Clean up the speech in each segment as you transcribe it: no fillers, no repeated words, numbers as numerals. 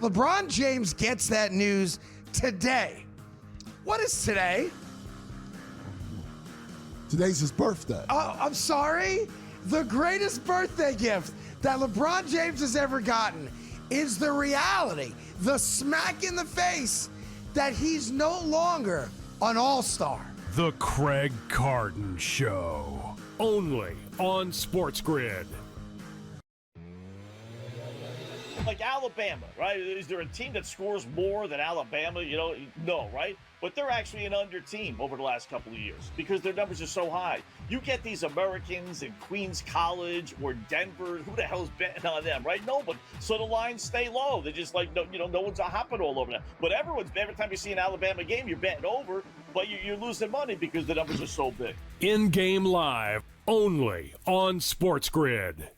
LeBron James gets that news today. What is today? Today's his birthday. Oh, I'm sorry. The greatest birthday gift that LeBron James has ever gotten is the reality, the smack in the face that he's no longer an all-star. The Craig Carton Show, only on SportsGrid. Like Alabama, right? Is there a team that scores more than Alabama? No, right? But they're actually an under team over the last couple of years because their numbers are so high. You get these Americans in Queens College or Denver. Who the hell's betting on them, right? No, but so the lines stay low. They're just like, no one's hopping all over them. But every time you see an Alabama game, you're betting over, but you're losing money because the numbers are so big. In-game live, only on SportsGrid.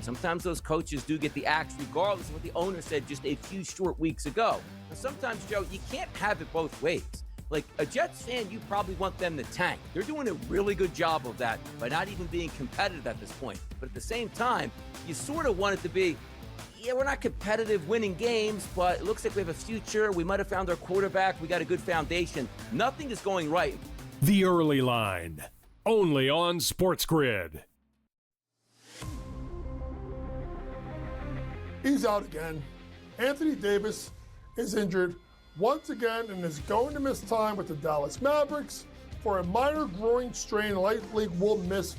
Sometimes those coaches do get the axe regardless of what the owner said just a few short weeks ago. And sometimes, Joe, you can't have it both ways. Like a Jets fan, you probably want them to tank. They're doing a really good job of that by not even being competitive at this point. But at the same time, you sort of want it to be, yeah, we're not competitive winning games, but it looks like we have a future. We might have found our quarterback. We got a good foundation. Nothing is going right. The Early Line, only on SportsGrid. He's out again. Anthony Davis is injured once again and is going to miss time with the Dallas Mavericks for a minor groin strain. Likely will miss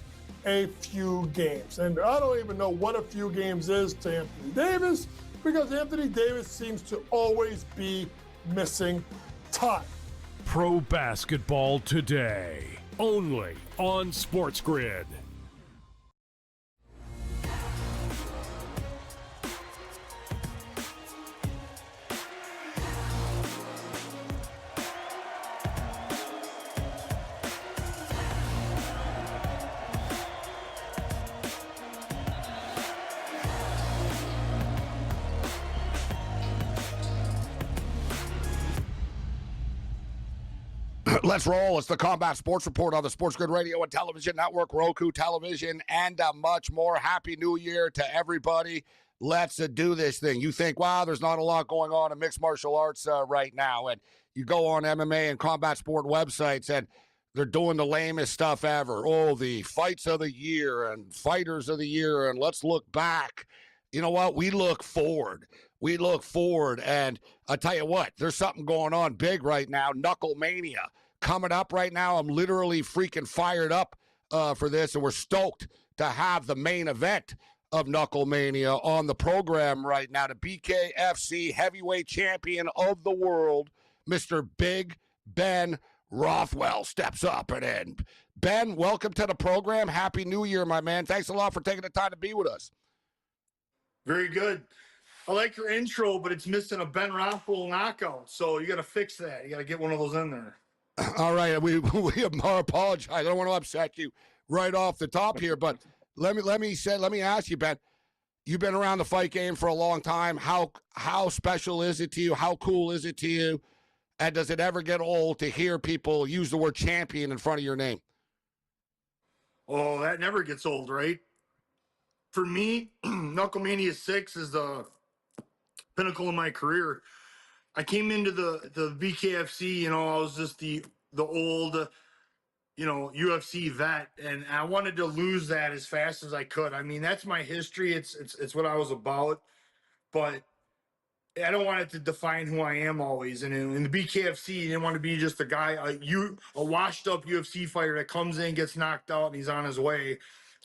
a few games. And I don't even know what a few games is to Anthony Davis because Anthony Davis seems to always be missing time. Pro Basketball Today, only on SportsGrid. Let's roll. It's the Combat Sports Report on the SportsGrid Radio and Television Network, Roku Television, and much more. Happy New Year to everybody. Let's do this thing. You think, wow, there's not a lot going on in mixed martial arts right now. And you go on MMA and combat sport websites, and they're doing the lamest stuff ever. Oh, the fights of the year and fighters of the year, and let's look back. You know what? We look forward. We look forward, and I'll tell you what, there's something going on big right now, Knuckle Mania. Coming up right now, I'm literally freaking fired up for this, and we're stoked to have the main event of Knuckle Mania on the program right now. The BKFC heavyweight champion of the world, Mr. Big Ben Rothwell, steps up and in. Ben, welcome to the program. Happy New Year, my man. Thanks a lot for taking the time to be with us. Very good. I like your intro, but it's missing a Ben Rothwell knockout, so you got to fix that. You got to get one of those in there. All right, we apologize. I don't want to upset you right off the top here, but let me ask you, Ben. You've been around the fight game for a long time. How special is it to you? How cool is it to you? And does it ever get old to hear people use the word champion in front of your name? Oh, that never gets old, right? For me, Knucklemania 6 is the pinnacle of my career. I came into the BKFC, I was just the old, UFC vet, and I wanted to lose that as fast as I could. I mean, that's my history. It's what I was about, but I don't want it to define who I am always. And in the BKFC, you didn't want to be just a guy, a washed up UFC fighter that comes in, gets knocked out, and he's on his way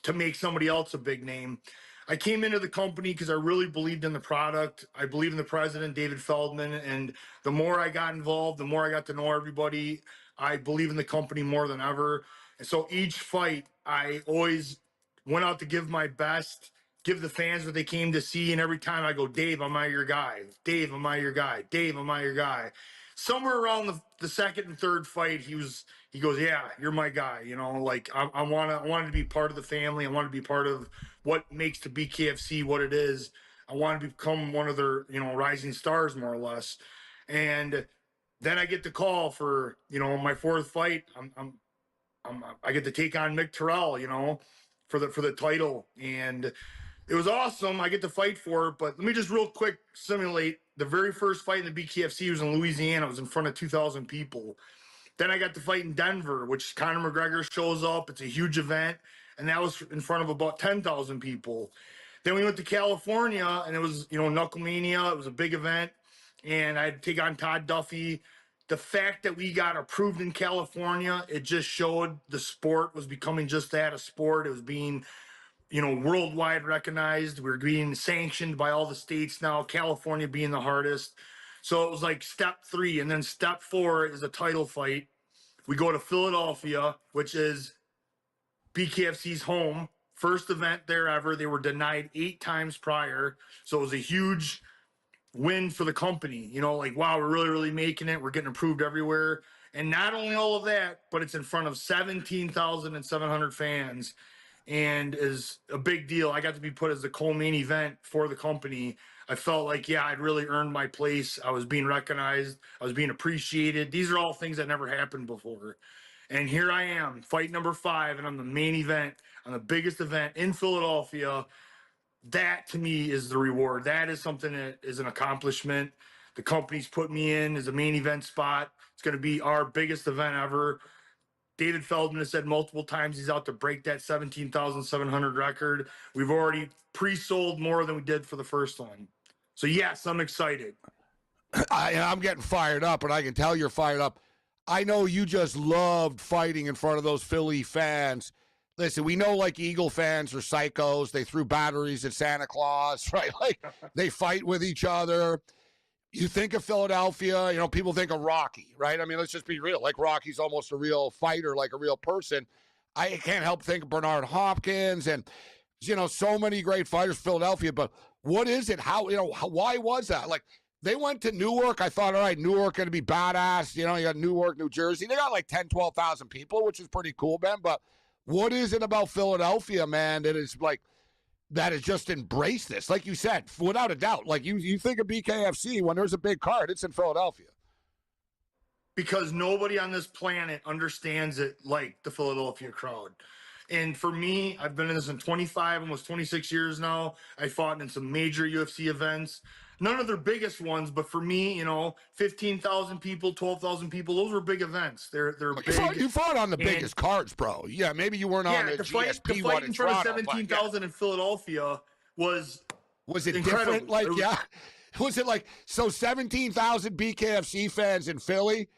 to make somebody else a big name. I came into the company because I really believed in the product. I believe in the president, David Feldman, and the more I got involved, the more I got to know everybody. I believe in the company more than ever. And so each fight, I always went out to give my best, give the fans what they came to see. And every time I go, Dave, am I your guy? Dave, am I your guy? Dave, am I your guy? Somewhere around the second and third fight, he goes, yeah, you're my guy. I wanted to be part of the family. I want to be part of what makes the BKFC what it is. I want to become one of their, rising stars, more or less. And then I get the call for, my fourth fight. I get to take on Mick Terrell, for the title. And It was awesome. I get to fight for it, but let me just real quick simulate the very first fight in the BKFC was in Louisiana. It was in front of 2,000 people. Then I got to fight in Denver, which Conor McGregor shows up. It's a huge event, and that was in front of about 10,000 people. Then we went to California, and it was, Knucklemania. It was a big event, and I had to take on Todd Duffy. The fact that we got approved in California, it just showed the sport was becoming just that, a sport. It was being, worldwide recognized. We were being sanctioned by all the states now, California being the hardest. So it was like step 3. And then step 4 is a title fight. We go to Philadelphia, which is BKFC's home. First event there ever. They were denied 8 times prior. So it was a huge win for the company. Wow, we're really, really making it. We're getting approved everywhere. And not only all of that, but it's in front of 17,700 fans and is a big deal. I got to be put as the co-main event for the company. I felt like, I'd really earned my place. I was being recognized. I was being appreciated. These are all things that never happened before. And here I am, fight number 5, and I'm the main event on the biggest event in Philadelphia. That, to me, is the reward. That is something that is an accomplishment. The company's put me in as a main event spot. It's going to be our biggest event ever. David Feldman has said multiple times he's out to break that 17,700 record. We've already pre-sold more than we did for the first one. So, yes, I'm excited. I'm getting fired up, and I can tell you're fired up. I know you just loved fighting in front of those Philly fans. Listen, we know like Eagle fans are psychos. They threw batteries at Santa Claus, right? Like they fight with each other. You think of Philadelphia, people think of Rocky, right? I mean, let's just be real. Like Rocky's almost a real fighter, like a real person. I can't help think of Bernard Hopkins and, so many great fighters, Philadelphia. But what is it? Why was that? Like they went to Newark. I thought, all right, Newark going to be badass. You got Newark, New Jersey. They got like 10, 12,000 people, which is pretty cool, man. But what is it about Philadelphia, man, that is like, that has just embraced this? Like you said, without a doubt, like you think of BKFC, when there's a big card, it's in Philadelphia. Because nobody on this planet understands it like the Philadelphia crowd. And for me, I've been in this in 25, almost 26 years now. I fought in some major UFC events. None of their biggest ones, but for me, 15,000 people, 12,000 people, those were big events. They're big. You fought on the biggest cards, bro. Yeah, maybe you weren't on the GSP one in front Toronto, of 17,000 in Philadelphia was it incredible. Different? Like, was it like, so 17,000 BKFC fans in Philly,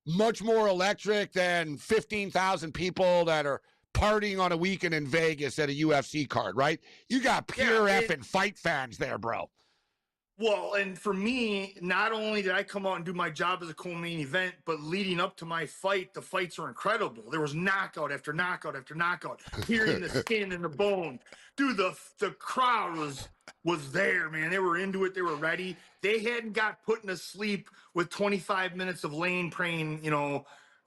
much more electric than 15,000 people that are partying on a weekend in Vegas at a UFC card, right? You got pure effing fight fans there, bro. Well, and for me, not only did I come out and do my job as a co-main event, but leading up to my fight, the fights are incredible. There was knockout after knockout after knockout, hearing the skin and the bone. Dude, the crowd was there, man. They were into it. They were ready. They hadn't got put to sleep with 25 minutes of lane praying,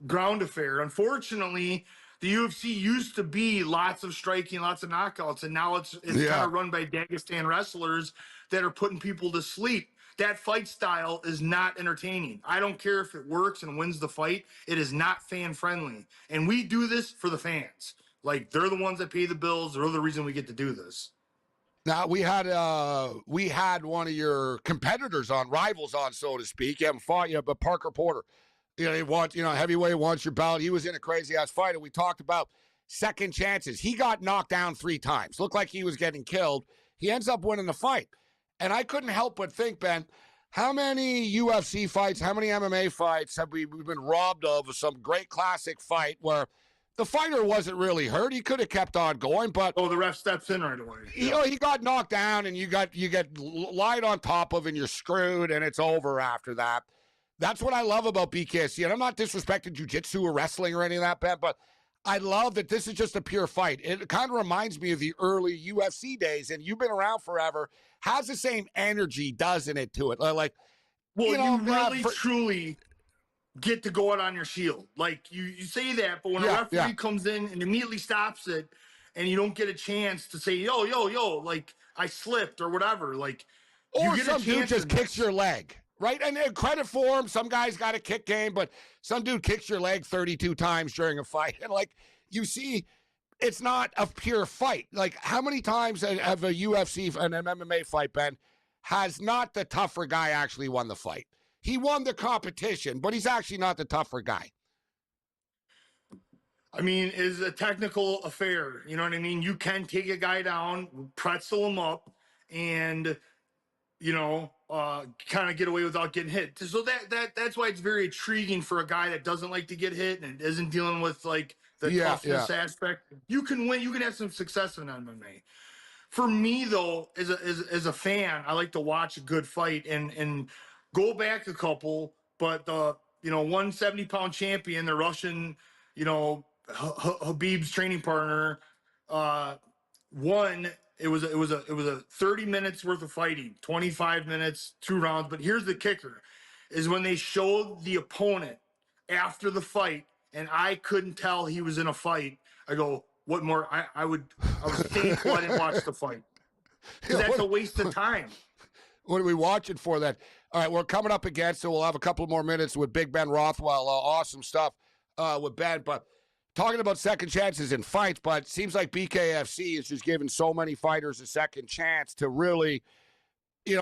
ground affair. Unfortunately, the UFC used to be lots of striking, lots of knockouts, and now it's kind of run by Dagestan wrestlers that are putting people to sleep. That fight style is not entertaining. I don't care if it works and wins the fight. It is not fan friendly. And we do this for the fans. Like, they're the ones that pay the bills. They're the reason we get to do this. Now, we had one of your competitors on, rivals on, so to speak. You haven't fought yet, but Parker Porter. He wants, heavyweight, wants your belt. He was in a crazy-ass fight, and we talked about second chances. He got knocked down 3 times. Looked like he was getting killed. He ends up winning the fight. And I couldn't help but think, Ben, how many UFC fights, how many MMA fights have we've been robbed of some great classic fight where the fighter wasn't really hurt. He could have kept on going, but the ref steps in right away. He got knocked down, and you get lied on top of, and you're screwed, and it's over after that. That's what I love about BKFC. And I'm not disrespecting jiu-jitsu or wrestling or any of that, Ben, but I love that this is just a pure fight. It kind of reminds me of the early UFC days, and you've been around forever. Has the same energy, doesn't it, to it? Like, you really truly get to go out on your shield. Like, you say that, but when a referee comes in and immediately stops it, and you don't get a chance to say, yo, like, I slipped or whatever, like, or some dude just kicks your leg, right? And credit for him. Some guys got a kick game, but some dude kicks your leg 32 times during a fight. And, like, you see, it's not a pure fight. Like, how many times have a UFC and an MMA fight, Ben, has not the tougher guy actually won the fight? He won the competition, but he's actually not the tougher guy. I mean, it's a technical affair. You know what I mean? You can take a guy down, pretzel him up, and kind of get away without getting hit. So that's why it's very intriguing for a guy that doesn't like to get hit and isn't dealing with like the toughness aspect. You can win. You can have some success in MMA. For me, though, as a fan, I like to watch a good fight and go back a couple. But the 170-pound champion, the Russian, Habib's training partner, won. It was a 30 minutes worth of fighting, 25 minutes, 2 rounds. But here's the kicker: is when they showed the opponent after the fight, and I couldn't tell he was in a fight. I go, what more? I was staying quiet and watch the fight. Because that's a waste of time. What are we watching for then? All right, we're coming up against it. We'll have a couple more minutes with Big Ben Rothwell. Awesome stuff with Ben. But talking about second chances in fights, but it seems like BKFC is just giving so many fighters a second chance to really,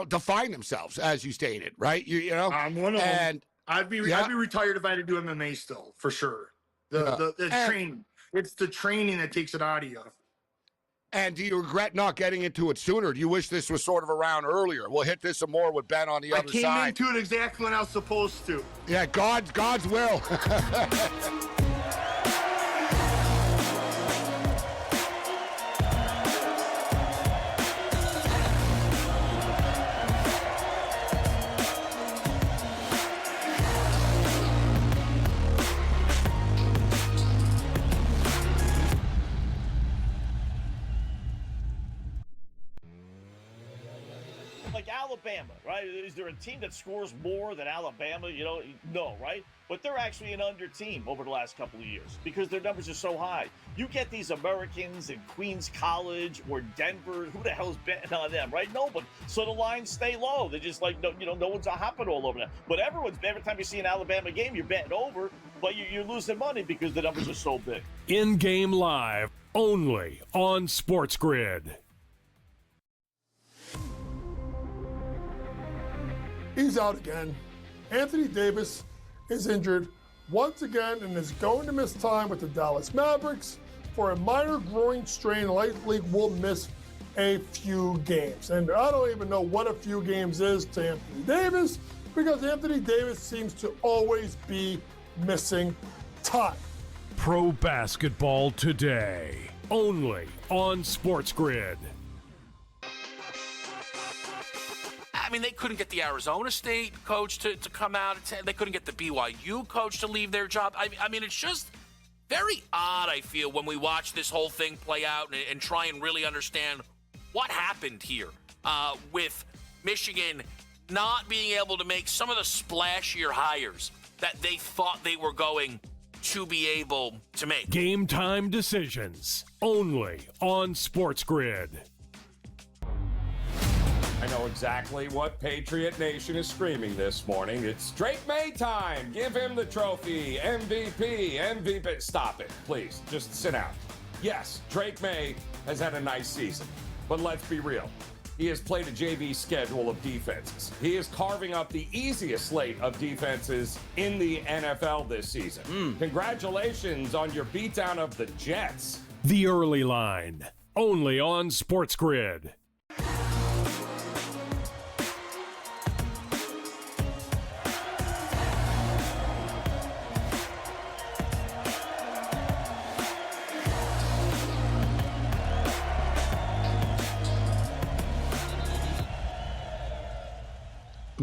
define themselves, as you stated, right? I'm one of them. I'd be retired if I had to do MMA still, for sure. The training. It's the training that takes it out of you. And do you regret not getting into it sooner? Do you wish this was sort of around earlier? We'll hit this some more with Ben on the other side. I came into it exactly when I was supposed to. Yeah, God's will. Like Alabama, right? Is there a team that scores more than Alabama? No, right? But they're actually an under team over the last couple of years because their numbers are so high. You get these Americans in Queens College or Denver. Who the hell's betting on them, right? Nobody. So the lines stay low. They're just like, no one's hopping all over them. But every time you see an Alabama game, you're betting over, but you're losing money because the numbers are so big. In-game live, only on SportsGrid. He's out again. Anthony Davis is injured once again and is going to miss time with the Dallas Mavericks for a minor groin strain. Likely will miss a few games. And I don't even know what a few games is to Anthony Davis, because Anthony Davis seems to always be missing time. Pro basketball today, only on SportsGrid. I mean, they couldn't get the Arizona State coach to come out. They couldn't get the BYU coach to leave their job. I mean, it's just very odd, I feel, when we watch this whole thing play out and try and really understand what happened here with Michigan not being able to make some of the splashier hires that they thought they were going to be able to make. Game time decisions, only on SportsGrid. I know exactly what Patriot Nation is screaming this morning. It's Drake May time. Give him the trophy. MVP. Stop it, please. Just sit down. Yes, Drake May has had a nice season. But let's be real. He has played a JV schedule of defenses. He is carving up the easiest slate of defenses in the NFL this season. Congratulations on your beatdown of the Jets. The Early Line, only on SportsGrid.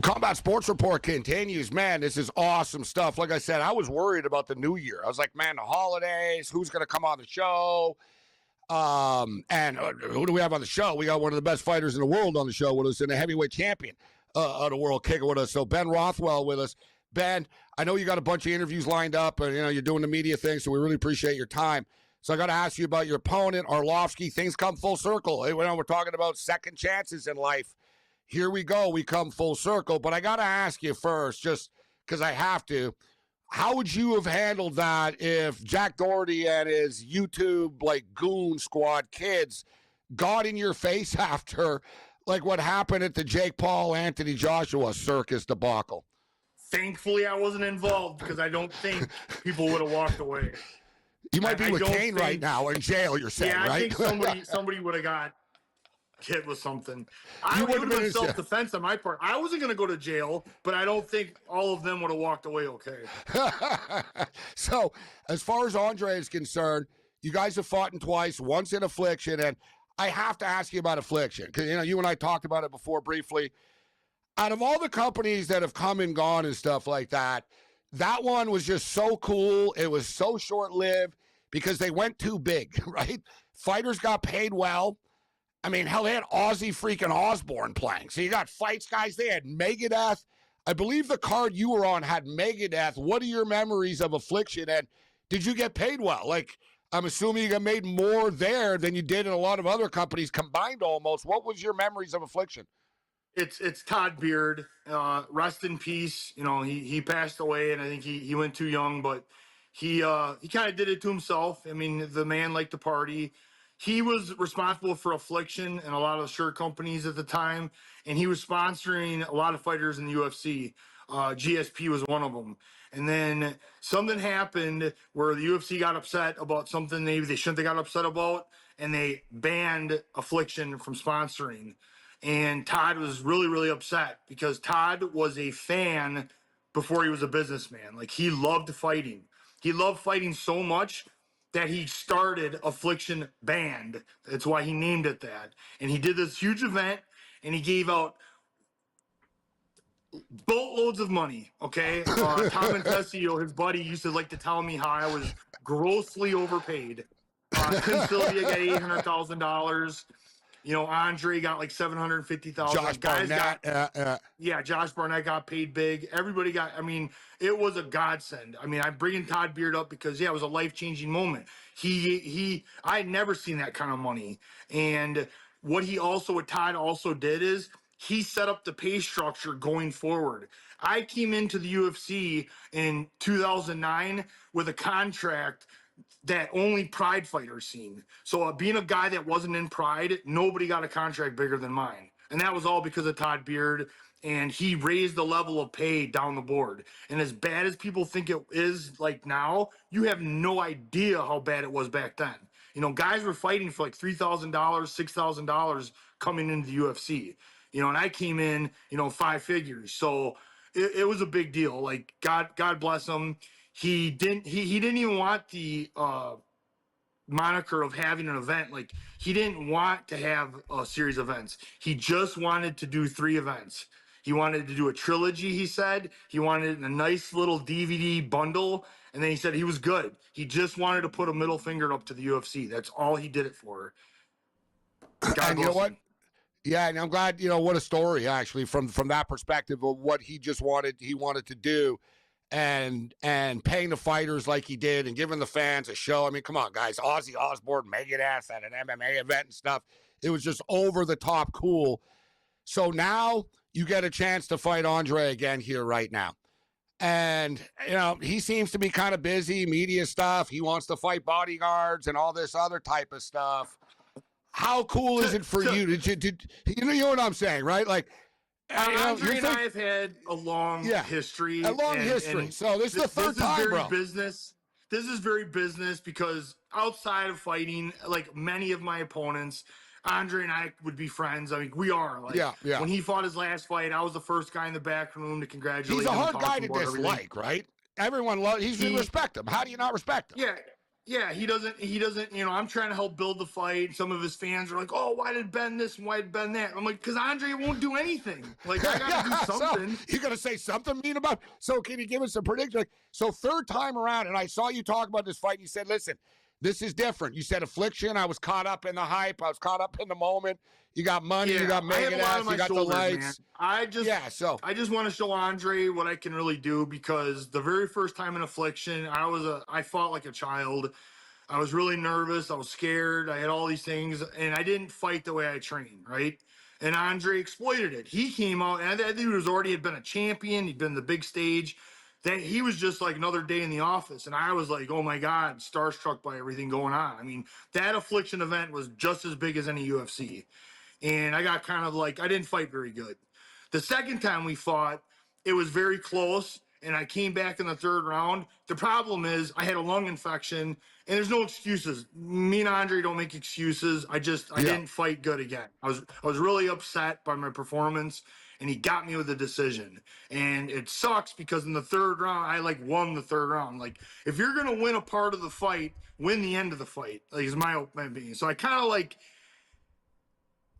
Combat Sports Report continues. Man, this is awesome stuff. Like I said, I was worried about the new year. I was like, man, the holidays, who's going to come on the show? And who do we have on the show? We got one of the best fighters in the world on the show with us and a heavyweight champion of the world kicking with us. So Ben Rothwell with us. Ben, I know you got a bunch of interviews lined up and, you're doing the media thing, so we really appreciate your time. So I got to ask you about your opponent, Arlovsky. Things come full circle. We're talking about second chances in life. Here we go. We come full circle. But I got to ask you first, just because I have to, How would you have handled that if Jack Doherty and his YouTube goon squad kids got in your face after what happened at the Jake Paul, Anthony Joshua circus debacle? Thankfully, I wasn't involved because I don't think people would have walked away. You might be with Kane right now in jail, you're saying, right? right? Yeah, I think somebody would have got hit with something. It would have been self-defense on my part. I wasn't going to go to jail, but I don't think all of them would have walked away okay. So, as far as Andre is concerned, you guys have fought him twice, once in Affliction, and I have to ask you about Affliction because, you and I talked about it before briefly. Out of all the companies that have come and gone and stuff like that, that one was just so cool. It was so short-lived because they went too big, right? Fighters got paid well. I mean, hell, they had Ozzy freaking Osbourne playing. So you got fights guys. They had Megadeth. I believe the card you were on had Megadeth. What are your memories of Affliction? And did you get paid well? I'm assuming you got made more there than you did in a lot of other companies combined almost. What was your memories of Affliction? It's Todd Beard. Rest in peace. He passed away, and I think he went too young, but he kind of did it to himself. I mean, the man liked to party. He was responsible for Affliction and a lot of the shirt companies at the time, and he was sponsoring a lot of fighters in the UFC. GSP was one of them. And then something happened where the UFC got upset about something maybe they shouldn't have got upset about, and they banned Affliction from sponsoring. And Todd was really, really upset because Todd was a fan before he was a businessman. He loved fighting. He loved fighting so much that he started Affliction Band. That's why he named it that. And he did this huge event, and he gave out boatloads of money, okay? Tom Intesio, his buddy, used to like to tell me how I was grossly overpaid. Tim Sylvia got $800,000. Andre got like $750,000. Josh Barnett. Josh Barnett got paid big. Everybody got, it was a godsend. I'm bringing Todd Beard up because, it was a life-changing moment. I had never seen that kind of money. And what Todd also did is he set up the pay structure going forward. I came into the UFC in 2009 with a contract that only Pride fighters seen. So being a guy that wasn't in Pride, nobody got a contract bigger than mine. And that was all because of Todd Beard. And he raised the level of pay down the board. And as bad as people think it is now, you have no idea how bad it was back then. Guys were fighting for $3,000, $6,000 coming into the UFC. And I came in, 5 figures. So it was a big deal. God bless him. He didn't even want the moniker of having an event. He didn't want to have a series of events. He just wanted to do 3 events. He wanted to do a trilogy, he said. He wanted a nice little DVD bundle. And then he said he was good. He just wanted to put a middle finger up to the UFC. That's all he did it for. God and you know what? him. Yeah, and I'm glad, what a story, actually, from that perspective of what he wanted to do. And paying the fighters like he did and giving the fans a show. Come on, guys. Ozzy Osbourne, Megadeth at an MMA event and stuff. It was just over the top cool. So now you get a chance to fight Andre again here right now. And, he seems to be kind of busy, media stuff. He wants to fight bodyguards and all this other type of stuff. How cool is it for you? You know what I'm saying, right? Andre and I have had a long history. So this is the third time, bro. This is very business because outside of fighting, many of my opponents, Andre and I would be friends. We are. When he fought his last fight, I was the first guy in the back room to congratulate him. He's a hard guy to dislike, right? Everyone loves. You respect him. How do you not respect him? Yeah, he doesn't, I'm trying to help build the fight. Some of his fans are like, oh, why did Ben this and why did Ben that? I'm like, because Andre won't do anything. I got to do something. So, you got to say something mean about it. So can you give us a prediction? So third time around, and I saw you talk about this fight, and you said, listen, this is different. You said Affliction. I was caught up in the hype. I was caught up in the moment. You got money. You got Megadeth. You got the lights. Man. I just want to show Andre what I can really do because the very first time in Affliction, I fought like a child. I was really nervous. I was scared. I had all these things, and I didn't fight the way I trained, right? And Andre exploited it. He came out, and I think he had been a champion. He'd been the big stage. that he was just like another day in the office. And I was like, oh my God, starstruck by everything going on. I mean, that Affliction event was just as big as any UFC. And I got kind of like, I didn't fight very good. The second time we fought, it was very close, and I came back in the third round. The problem is I had a lung infection, and there's no excuses. Me and Andre don't make excuses. I didn't fight good again. I was really upset by my performance, and he got me with a decision. And it sucks because in the third round, I like won the third round. Like, if you're gonna win a part of the fight, win the end of the fight. Like, is my opinion. So I kind of like.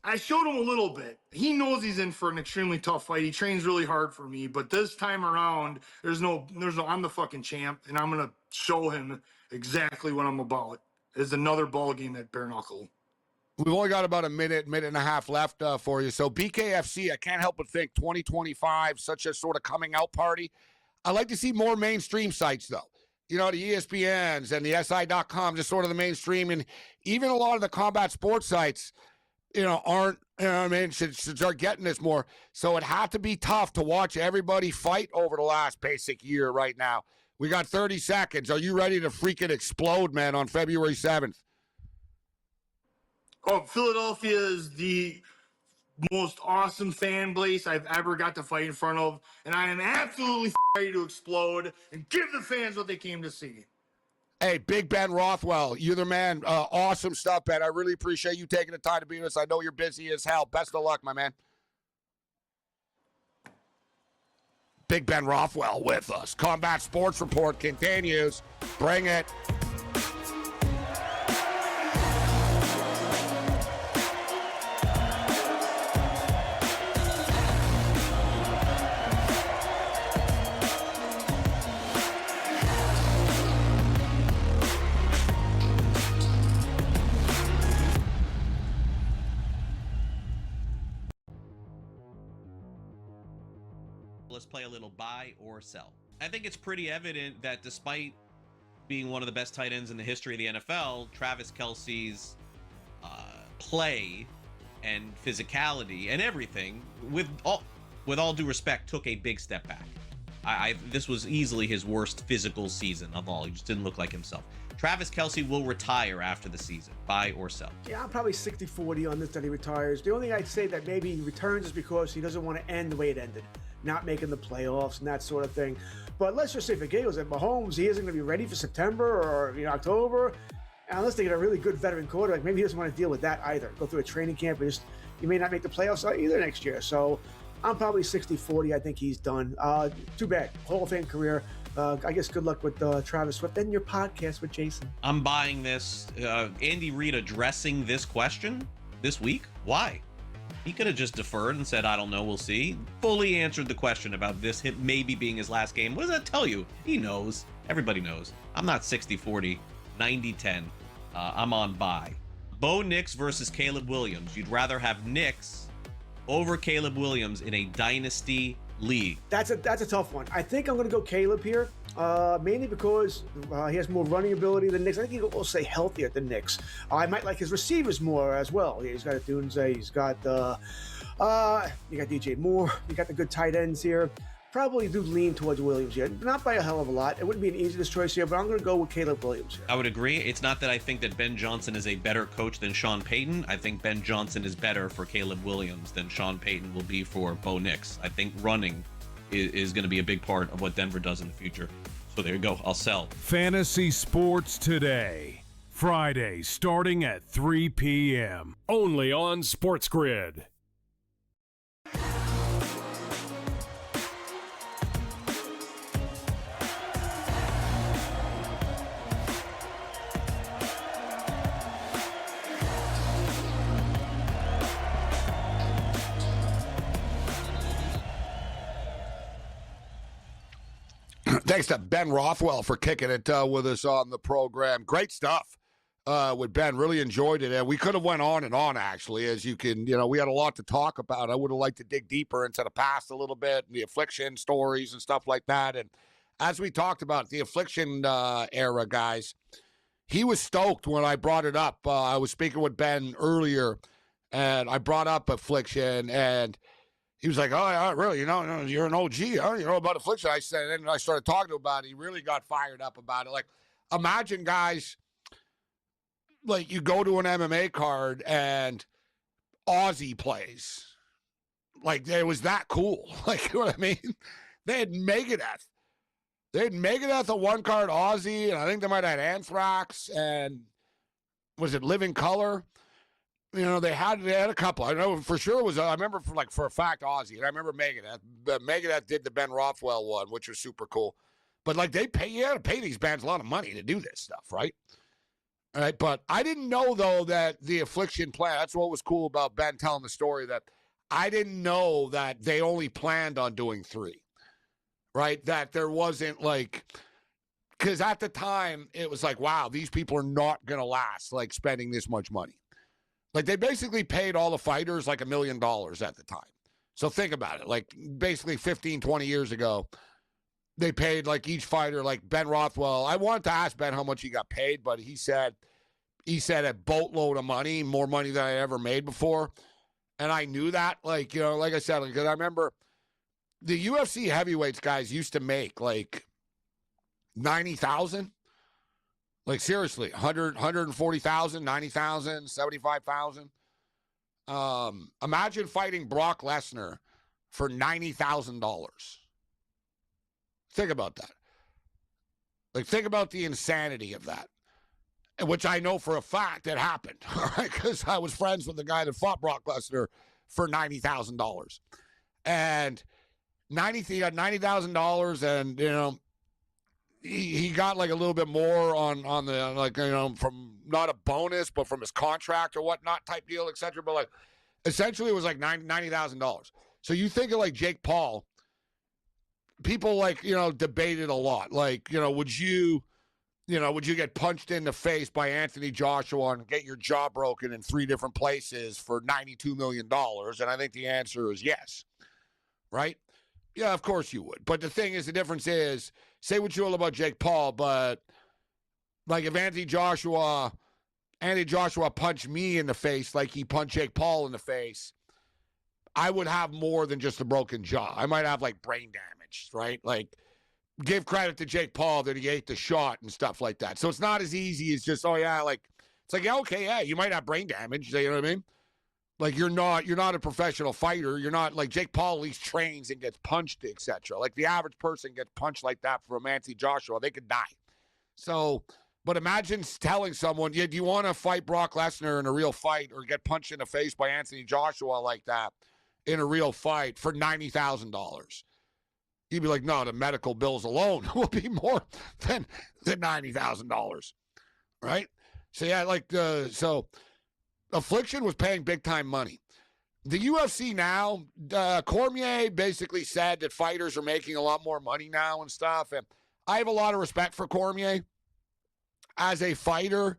I showed him a little bit. He knows he's in for an extremely tough fight. He trains really hard for me, but this time around, there's no, I'm the fucking champ, and I'm gonna show him exactly what I'm about. It's another ball game at bare knuckle. We've only got about a minute and a half left for you. So BKFC, I can't help but think 2025, such a sort of coming out party. I like to see more mainstream sites, though. You know, the ESPNs and the SI.com, just sort of the mainstream, and even a lot of the combat sports sites, you know, aren't, you know what I mean, should start getting this more. So it had to be tough to watch everybody fight over the last basic year right now. We got 30 seconds. Are you ready to freaking explode, man, on February 7th? Oh, Philadelphia is the most awesome fan base I've ever got to fight in front of, and I am absolutely ready to explode and give the fans what they came to see. Hey, Big Ben Rothwell, you're the man. Awesome stuff, Ben. I really appreciate you taking the time to be with us. I know you're busy as hell. Best of luck, my man. Big Ben Rothwell with us. Combat Sports Report continues. Bring it. Let's play a little buy or sell. I think it's pretty evident that despite being one of the best tight ends in the history of the NFL, Travis Kelce's play and physicality and everything, with all due respect, took a big step back. This was easily his worst physical season of all. He just didn't look like himself. Travis Kelce will retire after the season. Buy or sell? Yeah, I'm probably 60-40 on this that he retires. The only thing I'd say that maybe he returns is because he doesn't want to end the way it ended, not making the playoffs and that sort of thing. But let's just say for Gabe, at Mahomes, he isn't going to be ready for September or October. Unless they get a really good veteran quarterback, maybe he doesn't want to deal with that either. Go through a training camp, and you may not make the playoffs either next year. So I'm probably 60-40. I think he's done. Too bad. Hall of Fame career. I guess good luck with Travis Swift and your podcast with Jason. I'm buying this. Andy Reid addressing this question this week. Why? He could have just deferred and said, I don't know, we'll see. Fully answered the question about this maybe being his last game. What does that tell you? He knows. Everybody knows. I'm not 60-40, 90-10. I'm on buy. Bo Nix versus Caleb Williams. You'd rather have Nix over Caleb Williams in a dynasty league. That's a tough one. I think I'm going to go Caleb here, mainly because he has more running ability than Nix. I think he'll also say healthier than Nix. I might like his receivers more as well. He's got Dunze, he's got you got DJ Moore, you got the good tight ends here. Probably do lean towards Williams here. Not by a hell of a lot. It wouldn't be an easiest choice here, but I'm going to go with Caleb Williams here. I would agree. It's not that I think that Ben Johnson is a better coach than Sean Payton. I think Ben Johnson is better for Caleb Williams than Sean Payton will be for Bo Nix. I think running is going to be a big part of what Denver does in the future. So there you go. I'll sell. Fantasy Sports Today. Friday, starting at 3 p.m. Only on SportsGrid. Thanks to Ben Rothwell for kicking it with us on the program. Great stuff with Ben. Really enjoyed it. And we could have went on and on, actually, as you can, we had a lot to talk about. I would have liked to dig deeper into the past a little bit, and the Affliction stories and stuff like that. And as we talked about the Affliction era, guys, he was stoked when I brought it up. I was speaking with Ben earlier, and I brought up Affliction, and he was like, oh, yeah, really? You're an OG, huh? You know about Affliction? I said, and then I started talking to him about it. He really got fired up about it. Like, imagine guys, like you go to an MMA card and Aussie plays. Like, it was that cool. Like, you know what I mean? They had Megadeth. They had Megadeth, a one-card Aussie, and I think they might have had Anthrax, and was it Living Color? You know, they had a couple. I know for sure it was, I remember for a fact Aussie, and I remember Megadeth. Megadeth did the Ben Rothwell one, which was super cool. But, like, you had to pay these bands a lot of money to do this stuff, right? All right, but I didn't know, though, that the Affliction plan, that's what was cool about Ben telling the story, that I didn't know that they only planned on doing 3. Right? That there wasn't like, because at the time it was like, wow, these people are not going to last, like spending this much money. Like they basically paid all the fighters like $1 million at the time. So think about it. Like basically 15, 20 years ago, they paid like each fighter, like Ben Rothwell. I wanted to ask Ben how much he got paid, but he said a boatload of money, more money than I ever made before. And I knew that, like, you know, like I said, because I remember the UFC heavyweights guys used to make like 90,000. Like seriously, 140,000, 90,000, 75,000. Imagine fighting Brock Lesnar for $90,000. Think about that. Like think about the insanity of that. Which I know for a fact it happened, all right? Because I was friends with the guy that fought Brock Lesnar for $90,000. And he got $90,000, and you know he got like a little bit more on the, like, you know, from not a bonus but from his contract or whatnot type deal, etc. But like essentially it was like $90,000. So you think of like Jake Paul, people like, you know, debated a lot, like, you know, would you get punched in the face by Anthony Joshua and get your jaw broken in 3 different places for $92 million? And I think the answer is yes, right? Yeah, of course you would. But the thing is, the difference is, say what you will about Jake Paul, but like if Anthony Joshua punched me in the face like he punched Jake Paul in the face, I would have more than just a broken jaw. I might have like brain damage, right? Like give credit to Jake Paul that he ate the shot and stuff like that. So it's not as easy as just, oh yeah, like it's like, yeah, okay, yeah, you might have brain damage, you know what I mean? Like you're not a professional fighter. You're not like Jake Paul at least trains and gets punched, etc. Like the average person gets punched like that from Anthony Joshua, they could die. So, but imagine telling someone, yeah, do you want to fight Brock Lesnar in a real fight or get punched in the face by Anthony Joshua like that in a real fight for $90,000? You'd be like, no, the medical bills alone will be more than $90,000, right? So yeah, like so. Affliction was paying big time money. The UFC now, Cormier basically said that fighters are making a lot more money now and stuff. And I have a lot of respect for Cormier as a fighter,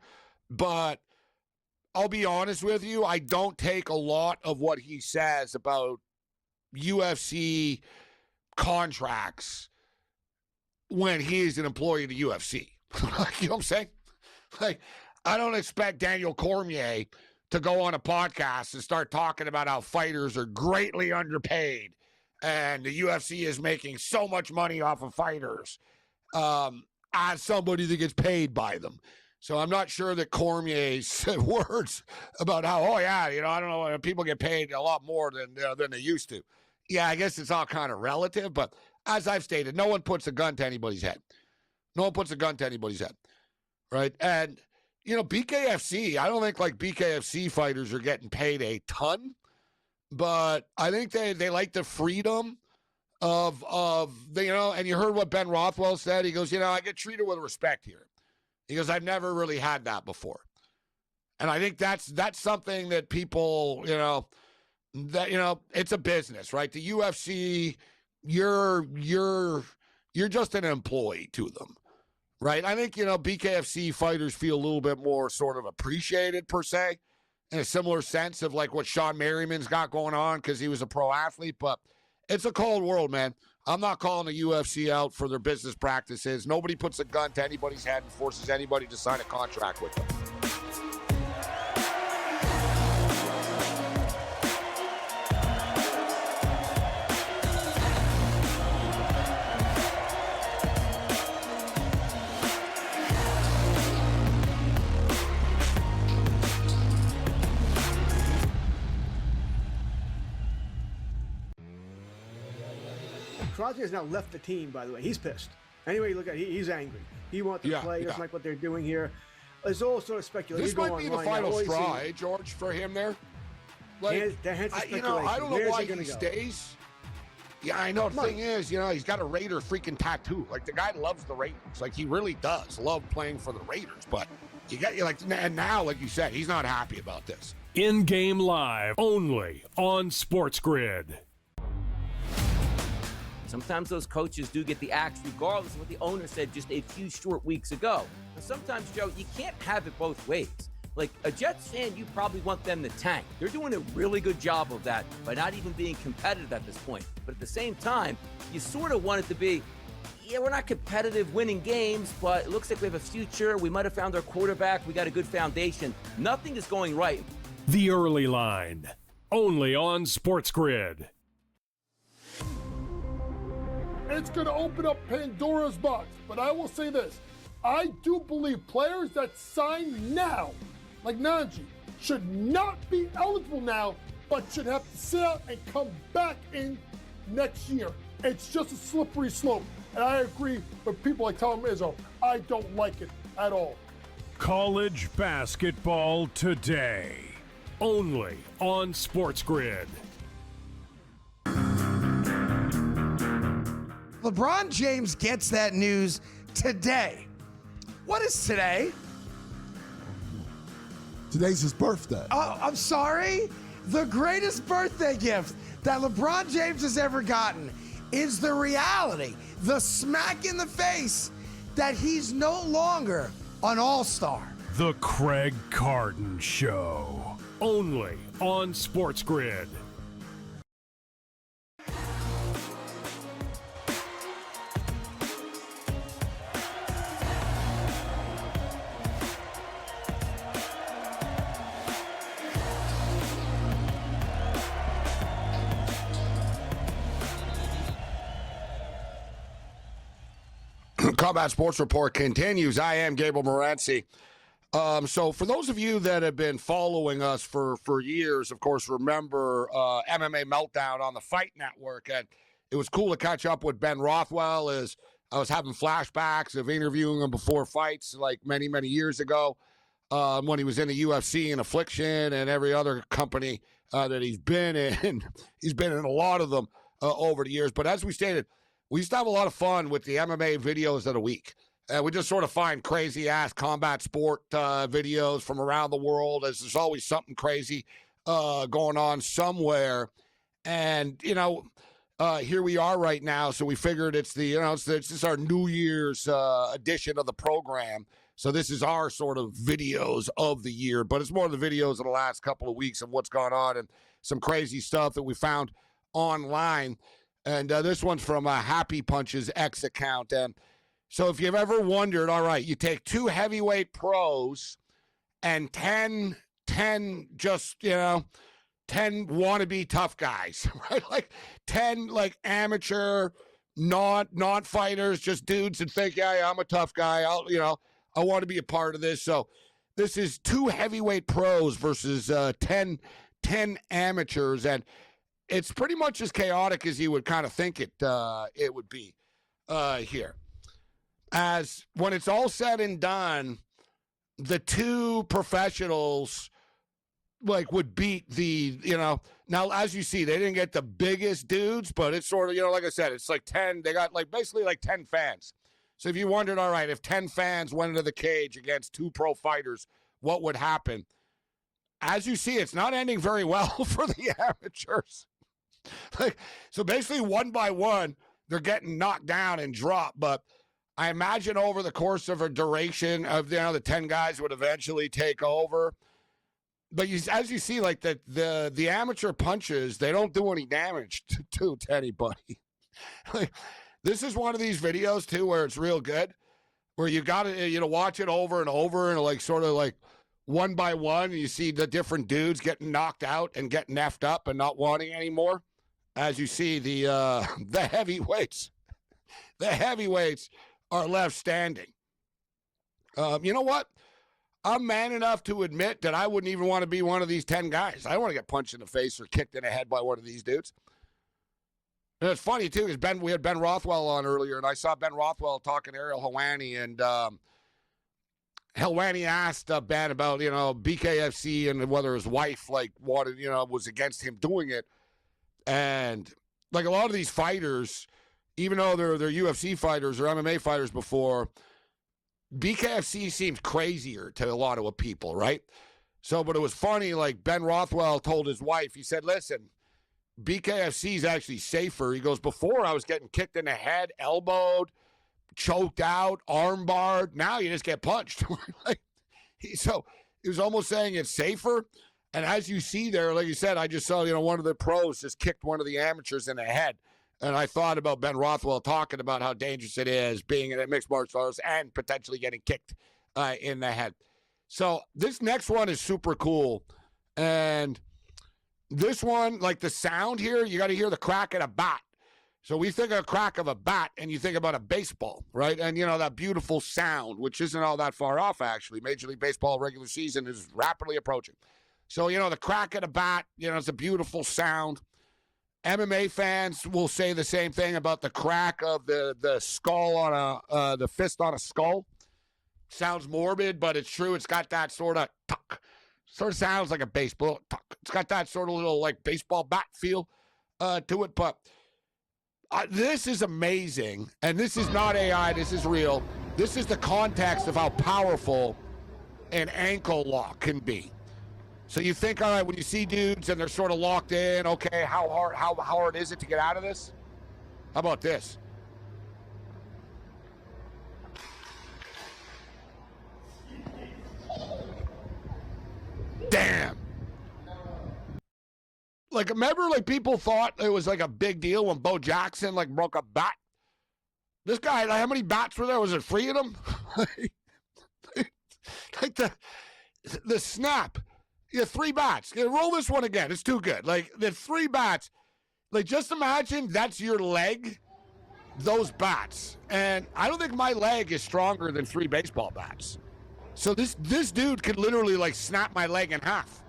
but I'll be honest with you, I don't take a lot of what he says about UFC contracts when he is an employee of the UFC. You know what I'm saying? Like, I don't expect Daniel Cormier to go on a podcast and start talking about how fighters are greatly underpaid and the UFC is making so much money off of fighters as somebody that gets paid by them. So I'm not sure that Cormier said words about how, oh yeah, you know, I don't know, people get paid a lot more than they used to. Yeah, I guess it's all kind of relative, but as I've stated, no one puts a gun to anybody's head. No one puts a gun to anybody's head, right? And you know, BKFC, I don't think like BKFC fighters are getting paid a ton, but I think they like the freedom of the, you know, and you heard what Ben Rothwell said. He goes, you know, I get treated with respect here. He goes, I've never really had that before. And I think that's something that people, you know, that, you know, it's a business, right? The UFC, you're just an employee to them. Right. I think, you know, BKFC fighters feel a little bit more sort of appreciated per se, in a similar sense of like what Sean Merriman's got going on because he was a pro athlete. But it's a cold world, man. I'm not calling the UFC out for their business practices. Nobody puts a gun to anybody's head and forces anybody to sign a contract with them. Crosby has now left the team, by the way. He's pissed. Anyway, look at it, he's angry. He wants to play. He doesn't like what they're doing here. There's all sort of speculation. This might be the final straw, George, for him there. Hence the speculation. I don't know Where's why he stays. Yeah, I know. The thing is, he's got a Raider freaking tattoo. Like, the guy loves the Raiders. Like, he really does love playing for the Raiders. But and now, like you said, he's not happy about this. In-game live, only on SportsGrid. Sometimes those coaches do get the axe regardless of what the owner said just a few short weeks ago. And sometimes, Joe, you can't have it both ways. Like, a Jets fan, you probably want them to tank. They're doing a really good job of that by not even being competitive at this point. But at the same time, you sort of want it to be, yeah, we're not competitive winning games, but it looks like we have a future. We might have found our quarterback. We got a good foundation. Nothing is going right. The Early Line, only on SportsGrid. It's going to open up Pandora's box, but I will say this. I do believe players that sign now, like Najee, should not be eligible now, but should have to sit out and come back in next year. It's just a slippery slope. And I agree with people like Tom Izzo. I don't like it at all. College basketball today, only on SportsGrid. LeBron James gets that news today. What is today? Today's his birthday. Oh, I'm sorry? The greatest birthday gift that LeBron James has ever gotten is the reality, the smack in the face that he's no longer an all-star. The Craig Carton Show, only on SportsGrid. Combat Sports Report continues. I am Gabe Morency. So for those of you that have been following us for years, of course, remember MMA Meltdown on the Fight Network. And it was cool to catch up with Ben Rothwell as I was having flashbacks of interviewing him before fights like many, many years ago when he was in the UFC and Affliction and every other company that he's been in. He's been in a lot of them over the years. But as we stated, we used to have a lot of fun with the MMA videos of the week. We just sort of find crazy-ass combat sport videos from around the world, as there's always something crazy going on somewhere. And, here we are right now, so we figured it's it's our New Year's edition of the program. So this is our sort of videos of the year, but it's more of the videos of the last couple of weeks of what's gone on and some crazy stuff that we found online. And this one's from Happy Punch's X account. And so if you've ever wondered, all right, you take two heavyweight pros and 10 just, 10 wannabe tough guys, right? Like 10 like amateur, not fighters, just dudes that think, yeah, I'm a tough guy. I want to be a part of this. So this is two heavyweight pros versus 10 amateurs. And it's pretty much as chaotic as you would kind of think it would be here. As when it's all said and done, the two professionals would beat the, now as you see, they didn't get the biggest dudes, but it's sort of, like I said, it's like 10, they got basically 10 fans. So if you wondered, all right, if 10 fans went into the cage against two pro fighters, what would happen? As you see, it's not ending very well for the amateurs. So basically one by one, they're getting knocked down and dropped. But I imagine over the course of a duration of, the 10 guys would eventually take over. But as you see, the amateur punches, they don't do any damage to anybody. This is one of these videos too, where it's real good, where you got to, watch it over and over and sort of one by one, you see the different dudes getting knocked out and getting effed up and not wanting anymore. As you see, the heavyweights are left standing. You know what? I'm man enough to admit that I wouldn't even want to be one of these 10 guys. I don't want to get punched in the face or kicked in the head by one of these dudes. And it's funny, too, because we had Ben Rothwell on earlier, and I saw Ben Rothwell talking to Ariel Helwani, and Helwani asked Ben about, BKFC and whether his wife, wanted, was against him doing it. And, a lot of these fighters, even though they're UFC fighters or MMA fighters before, BKFC seems crazier to a lot of people, right? So, but it was funny, Ben Rothwell told his wife, he said, listen, BKFC is actually safer. He goes, before I was getting kicked in the head, elbowed, choked out, armbarred. Now you just get punched. So he was almost saying it's safer. And as you see there, like you said, I just saw, one of the pros just kicked one of the amateurs in the head. And I thought about Ben Rothwell talking about how dangerous it is being in a mixed martial arts and potentially getting kicked in the head. So this next one is super cool. And this one, the sound here, you got to hear the crack of a bat. So we think of a crack of a bat, and you think about a baseball, right? And, that beautiful sound, which isn't all that far off, actually. Major League Baseball regular season is rapidly approaching. So, the crack of the bat, it's a beautiful sound. MMA fans will say the same thing about the crack of the skull on the fist on a skull. Sounds morbid, but it's true. It's got that sort of tuck. Sort of sounds like a baseball. It's got that sort of little baseball bat feel to it. But this is amazing. And this is not AI. This is real. This is the context of how powerful an ankle lock can be. So you think, all right, when you see dudes and they're sort of locked in, okay, how hard is it to get out of this? How about this? Damn. Remember, people thought it was a big deal when Bo Jackson broke a bat. This guy, how many bats were there? Was it 3 of them? The snap. Yeah, 3 bats. Yeah, roll this one again. It's too good. The 3 bats. Just imagine that's your leg, those bats. And I don't think my leg is stronger than 3 baseball bats. So this dude could literally snap my leg in half.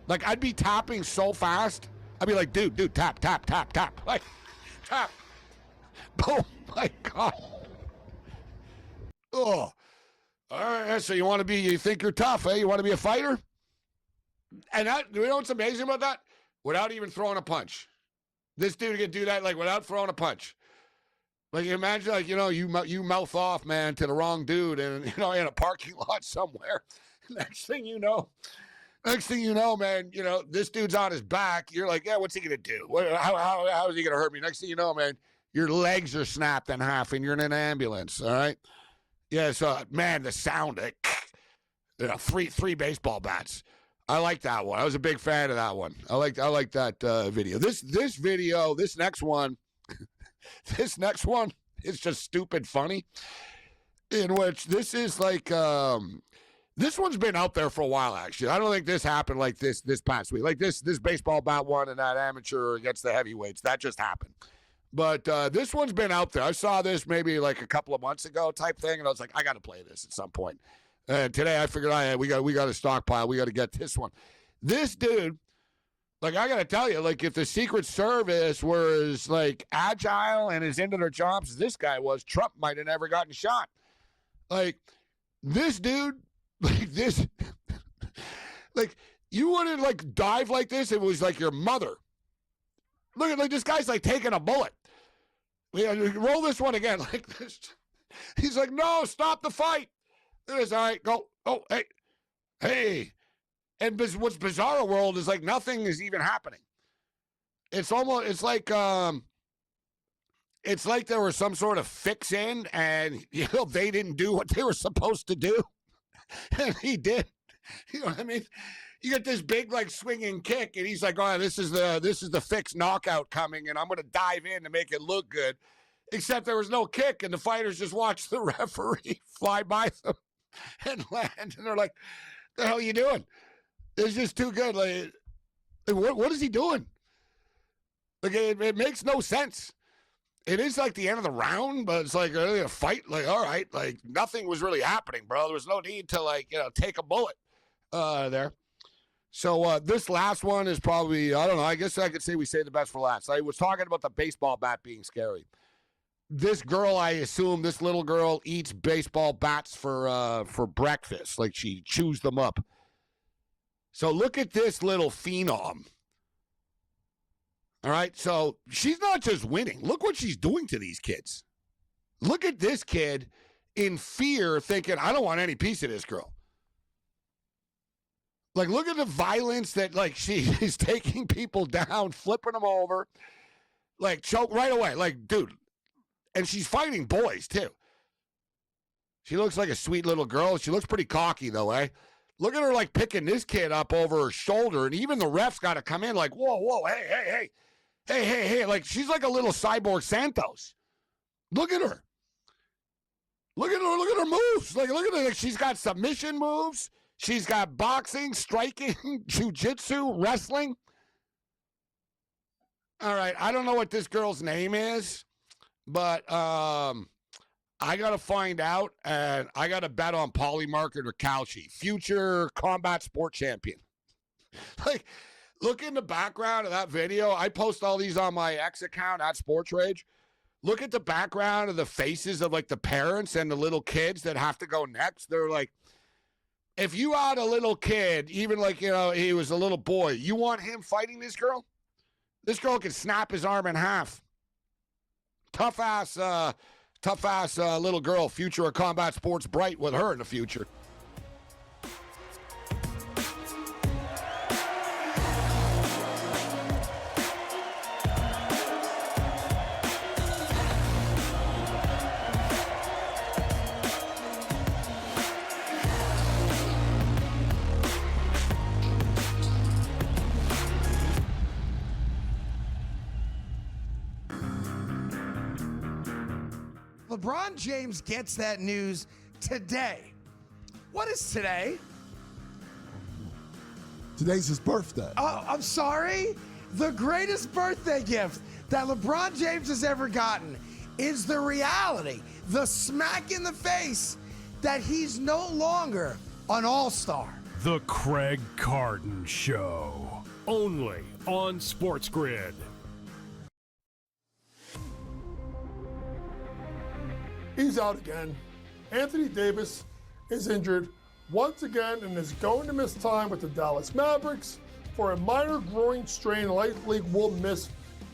I'd be tapping so fast. I'd be like, dude, tap, tap, tap, tap. Tap. Oh my God. Oh. All right, so you think you're tough, eh? You want to be a fighter? And you know what's amazing about that? Without even throwing a punch. This dude can do that without throwing a punch. Imagine you mouth off, man, to the wrong dude and in a parking lot somewhere. Next thing you know, man, this dude's on his back. You're like, yeah, what's he gonna do? How is he gonna hurt me? Next thing you know, man, your legs are snapped in half and you're in an ambulance. All right. Yeah. So, man, the sound, three baseball bats. I like that one. I was a big fan of that one. I like that video. This next one. This next one is just stupid funny, in which this is this one's been out there for a while, actually. I don't think this happened this past week. This baseball bat one and that amateur against the heavyweights, that just happened. But this one's been out there. I saw this maybe a couple of months ago type thing, and I was like, I got to play this at some point. And today I figured, we got a stockpile. We got to get this one. This dude, I got to tell you, if the Secret Service was agile and is into their jobs as this guy was, Trump might have never gotten shot. This dude, this, you wouldn't dive like this if it was your mother. Look at this guy's taking a bullet. Roll this one again this. He's like, no, stop the fight. It is all right. Go. Oh, hey. And what's bizarre world is nothing is even happening. It's like there was some sort of fix in and they didn't do what they were supposed to do. And he did. You know what I mean? You get this big swinging kick and he's like, oh, this is the fixed knockout coming and I'm going to dive in to make it look good. Except there was no kick and the fighters just watched the referee fly by them and land. And they're like, the hell are you doing? It's just too good. What is he doing? It makes no sense. It is the end of the round, but it's really a fight. All right, nothing was really happening, bro. There was no need to take a bullet there. So this last one is probably, I don't know, I guess I could say we say the best for last. I was talking about the baseball bat being scary. This girl, I assume this little girl eats baseball bats for breakfast. Like she chews them up. So look at this little phenom. All right, so she's not just winning. Look what she's doing to these kids. Look at this kid in fear thinking, I don't want any piece of this girl. Like, look at the violence that, like, she is taking people down, flipping them over, like, choke right away. Like, dude, and she's fighting boys, too. She looks like a sweet little girl. She looks pretty cocky, though, eh? Look at her, like, picking this kid up over her shoulder, and even the ref's got to come in like, whoa, hey. Like, she's like a little cyborg Santos. Look at her. Look at her moves. Like, look at her. Like, she's got submission moves. She's got boxing, striking, jiu-jitsu, wrestling. All right, I don't know what this girl's name is, but I got to find out, and I got to bet on Polymarket or Calci, future combat sport champion. Like, look in the background of that video. I post all these on my X account at Sports Rage. Look at the background of the faces of, like, the parents and the little kids that have to go next. They're like, if you had a little kid, even like, you know, he was a little boy, you want him fighting this girl? This girl can snap his arm in half. Tough ass little girl, future of combat sports, bright with her in the future. LeBron James gets that news today. What is today? Today's his birthday. Oh, I'm sorry. The greatest birthday gift that LeBron James has ever gotten is the reality, the smack in the face that he's no longer an all-star. The Craig Carton Show. Only on SportsGrid. He's out again. Anthony Davis is injured once again and is going to miss time with the Dallas Mavericks for a minor groin strain. Light League will miss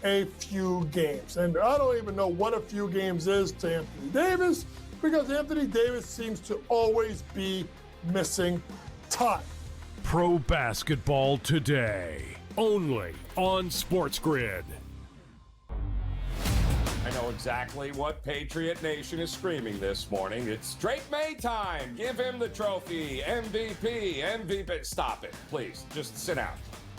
a few games. And I don't even know what a few games is to Anthony Davis, because Anthony Davis seems to always be missing time. Pro basketball today. Only on SportsGrid. I know exactly what Patriot Nation is screaming this morning. It's Drake May time. Give him the trophy. MVP. Stop it, please. Just sit down.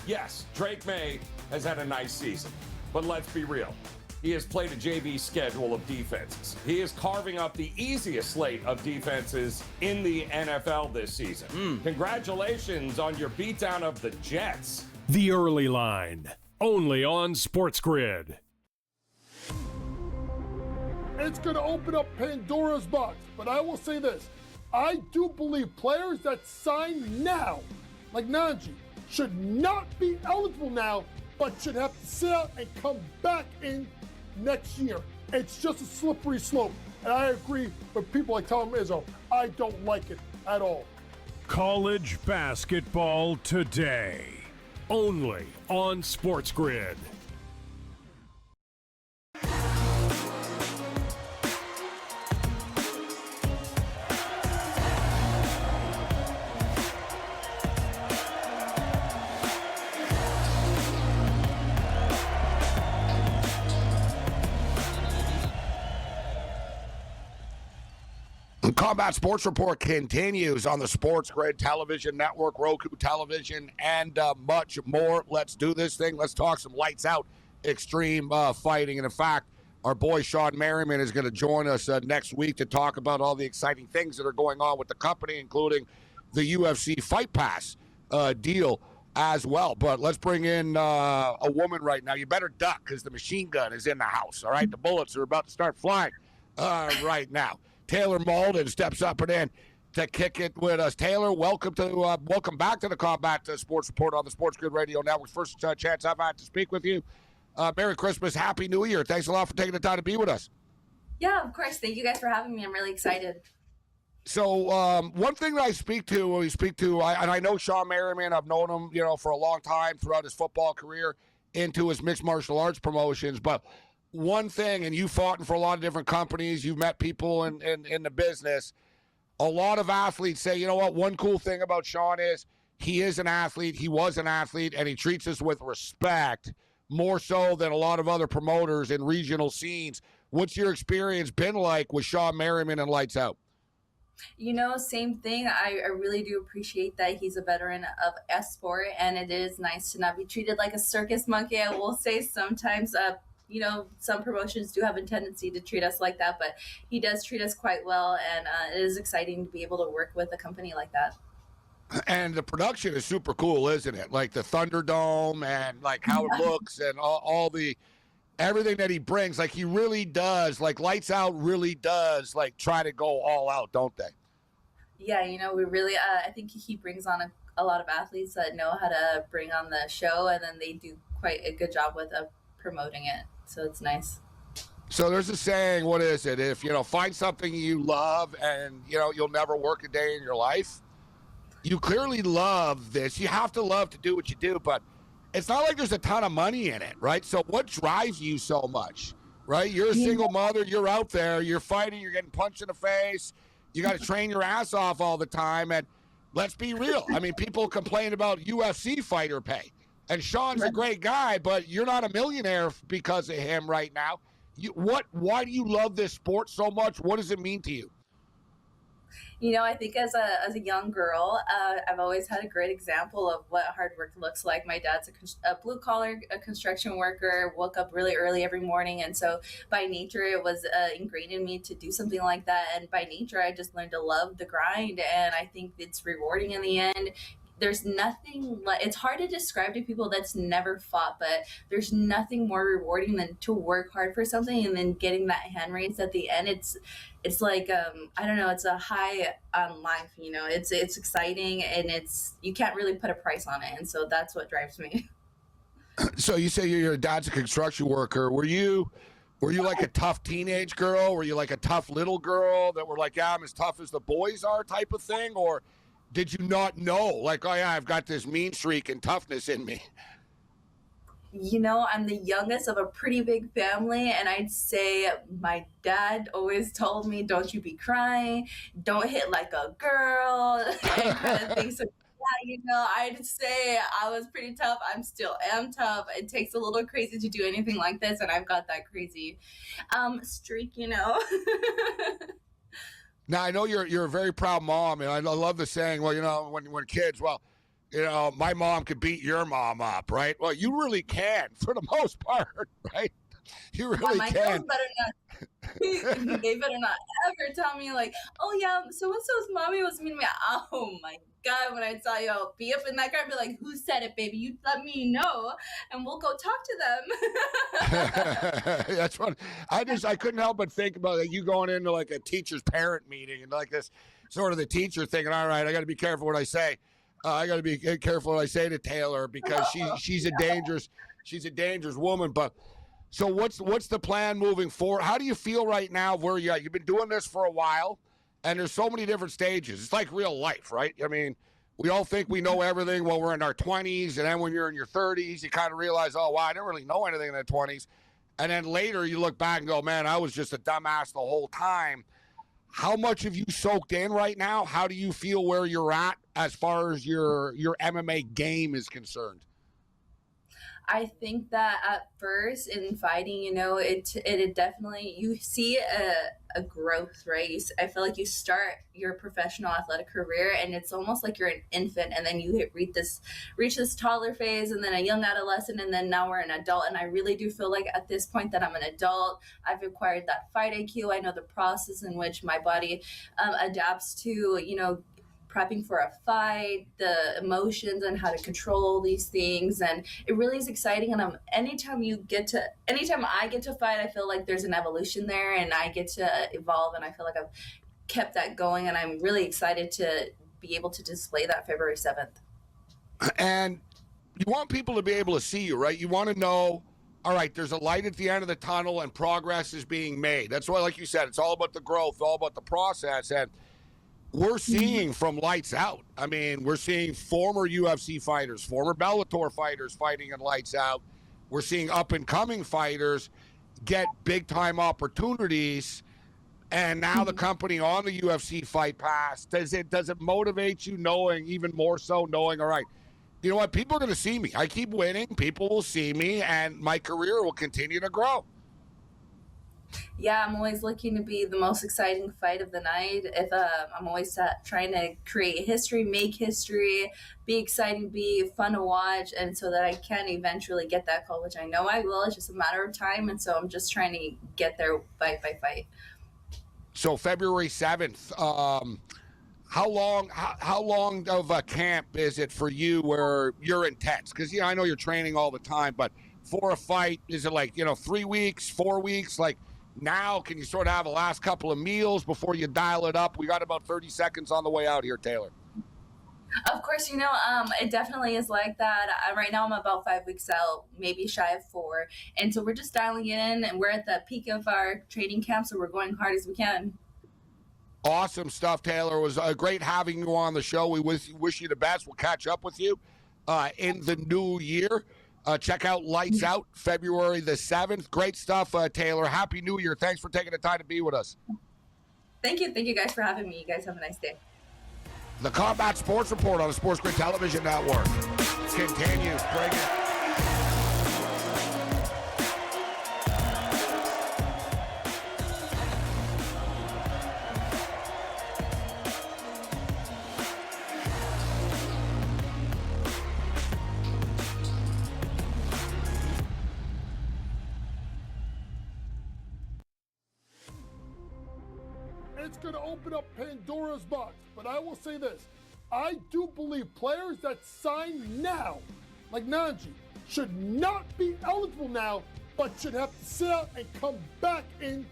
Yes, Drake May has had a nice season. But let's be real. He has played a JV schedule of defenses. He is carving up the easiest slate of defenses in the NFL this season. Congratulations on your beatdown of the Jets. The Early Line. Only on SportsGrid. It's going to open up Pandora's box. But I will say this. I do believe players that sign now, like Najee, should not be eligible now, but should have to sit out and come back in next year. It's just a slippery slope. And I agree with people like Tom Izzo. I don't like it at all. College basketball today. Only on SportsGrid. Combat Sports Report continues on the SportsGrid television network, Roku television, and much more. Let's do this thing. Let's talk some lights out extreme fighting. And in fact, our boy Sean Merriman is going to join us next week to talk about all the exciting things that are going on with the company, including the UFC Fight Pass deal as well. But let's bring in a woman right now. You better duck because the machine gun is in the house, all right? The bullets are about to start flying right now. Taylor Malden steps up and in. to kick it with us. Taylor, welcome back to the Combat Sports Report on the SportsGrid Radio Network. First chance I've had to speak with you. Merry Christmas, Happy New Year. Thanks a lot for taking the time to be with us. Yeah, of course. Thank you guys for having me. I'm really excited. So one thing that I know Sean Merriman. I've known him, for a long time throughout his football career into his mixed martial arts promotions. But one thing, and you fought for a lot of different companies, you've met people in the business. A lot of athletes say, you know what, one cool thing about Sean is he is an athlete, he was an athlete, and he treats us with respect, more so than a lot of other promoters in regional scenes. What's your experience been like with Sean Merriman and Lights Out? Same thing. I really do appreciate that he's a veteran of sport, and it is nice to not be treated like a circus monkey. I will say sometimes, some promotions do have a tendency to treat us like that, but he does treat us quite well, and it is exciting to be able to work with a company like that. And the production is super cool, isn't it? Like the Thunderdome and like how it looks and all the everything that he brings. Like he really does, like Lights Out really does like try to go all out, don't they? Yeah, we really, I think he brings on a lot of athletes that know how to bring on the show, and then they do quite a good job with promoting it. So it's nice. So there's a saying, what is it? If, find something you love and, you'll never work a day in your life. You clearly love this. You have to love to do what you do, but it's not like there's a ton of money in it, right? So what drives you so much, right? You're a single mother. You're out there. You're fighting. You're getting punched in the face. You got to train your ass off all the time. And let's be real. I mean, people complain about UFC fighter pay. And Sean's a great guy, but you're not a millionaire because of him right now. Why do you love this sport so much? What does it mean to you? I think as a young girl, I've always had a great example of what hard work looks like. My dad's a blue-collar construction worker, woke up really early every morning. And so by nature, it was ingrained in me to do something like that. And by nature, I just learned to love the grind. And I think it's rewarding in the end. There's nothing it's hard to describe to people that's never fought, but there's nothing more rewarding than to work hard for something and then getting that hand raised at the end. It's like I don't know, it's a high on life. It's exciting, and you can't really put a price on it, and so that's what drives me. So you say your dad's a construction worker. Were you like a tough teenage girl? Were you like a tough little girl that were like, yeah, I'm as tough as the boys are type of thing? Or did you not know, like, oh, yeah, I've got this mean streak and toughness in me? I'm the youngest of a pretty big family, and I'd say my dad always told me, don't you be crying, don't hit like a girl, and kind of things. So, yeah, I'd say I was pretty tough. I still am tough. It takes a little crazy to do anything like this, and I've got that crazy streak, Now, I know you're a very proud mom, and I love the saying, well, when kids, my mom could beat your mom up, right? Well, you really can for the most part, right? You really my can. girls better not. They better not ever tell me like, oh yeah, so-and-so's mommy was mean to me. Oh my God, when I tell you I'll be up in that car and be like, who said it, baby? You let me know, and we'll go talk to them. That's what I couldn't help but think about it. You going into like a teacher's parent meeting and like this sort of the teacher thinking, all right, I got to be careful what I say. I got to be careful what I say to Taylor because she's a dangerous woman. But so what's the plan moving forward? How do you feel right now where you're at? You've been doing this for a while, and there's so many different stages. It's like real life, right? I mean, we all think we know everything while we're in our 20s, and then when you're in your 30s, you kind of realize, oh, wow, I didn't really know anything in the 20s. And then later you look back and go, man, I was just a dumbass the whole time. How much have you soaked in right now? How do you feel where you're at as far as your MMA game is concerned? I think that at first in fighting, it definitely, you see a growth, right? I feel like you start your professional athletic career and it's almost like you're an infant, and then you reach this toddler phase, and then a young adolescent, and then now we're an adult. And I really do feel like at this point that I'm an adult. I've acquired that fight IQ. I know the process in which my body adapts to, prepping for a fight, the emotions and how to control these things. And it really is exciting. And anytime I get to fight, I feel like there's an evolution there and I get to evolve. And I feel like I've kept that going, and I'm really excited to be able to display that February 7th. And you want people to be able to see you, right? You want to know, all right, there's a light at the end of the tunnel and progress is being made. That's why, like you said, it's all about the growth, all about the process. And we're seeing from lights out. I mean, we're seeing former UFC fighters, former Bellator fighters fighting in lights out. We're seeing up-and-coming fighters get big-time opportunities. And now the company on the UFC Fight Pass, does it motivate you knowing, even more so knowing, all right, you know what, people are going to see me. I keep winning. People will see me, and my career will continue to grow. Yeah, I'm always looking to be the most exciting fight of the night. If I'm always trying to create history, make history, be exciting, be fun to watch, and so that I can eventually get that call, which I know I will. It's just a matter of time, and so I'm just trying to get there fight by fight. So February 7th, how long of a camp is it for you where you're intense? Because, you know, I know you're training all the time, but for a fight, is it like, 3 weeks, 4 weeks? Like, now, can you sort of have a last couple of meals before you dial it up? We got about 30 seconds on the way out here, Taylor. Of course, it definitely is like that. Right now, I'm about 5 weeks out, maybe shy of 4. And so we're just dialing in, and we're at the peak of our training camp, so we're going hard as we can. Awesome stuff, Taylor. It was great having you on the show. We wish you the best. We'll catch up with you in the new year. Check out Lights Out, February the 7th. Great stuff, Taylor. Happy New Year. Thanks for taking the time to be with us. Thank you. Thank you guys for having me. You guys have a nice day. The Combat Sports Report on the SportsGrid Television Network continues. Bring it. It's going to open up Pandora's box. But I will say this. I do believe players that sign now, like Nanji, should not be eligible now, but should have to sit out and come back in